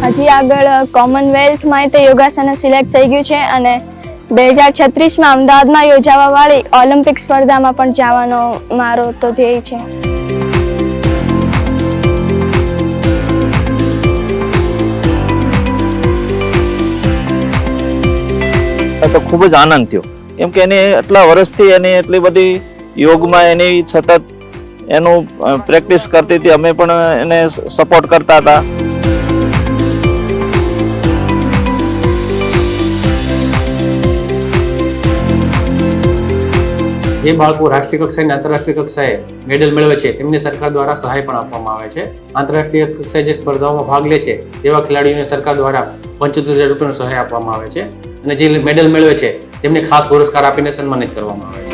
હજી આગળ કોમનવેલ્થમાં તે યોગાસન સિલેક્ટ થઈ ગયું છે અને 2036માં અમદાવાદમાં યોજાવા વાળી ઓલિમ્પિક સ્પર્ધામાં પણ જવાનો મારો તો ધ્યેય છે. તો ખૂબ જ આનંદ થયો, કેમ કે એને એટલા વર્ષથી એની એટલી બધી યોગમાં એની સતત એનું પ્રેક્ટિસ કરતી હતી. અમે પણ એને સપોર્ટ કરતા હતા. જે બાળકો રાષ્ટ્રીય કક્ષાએ અને આંતરરાષ્ટ્રીય કક્ષાએ મેડલ મેળવે છે તેમને સરકાર દ્વારા સહાય પણ આપવામાં આવે છે. આંતરરાષ્ટ્રીય કક્ષાએ જે સ્પર્ધાઓમાં ભાગ લે છે તેવા ખેલાડીઓને સરકાર દ્વારા 75,000 રૂપિયાની સહાય આપવામાં આવે છે અને જે મેડલ મેળવે છે તેમને ખાસ પુરસ્કાર આપીને સન્માનિત કરવામાં આવે છે.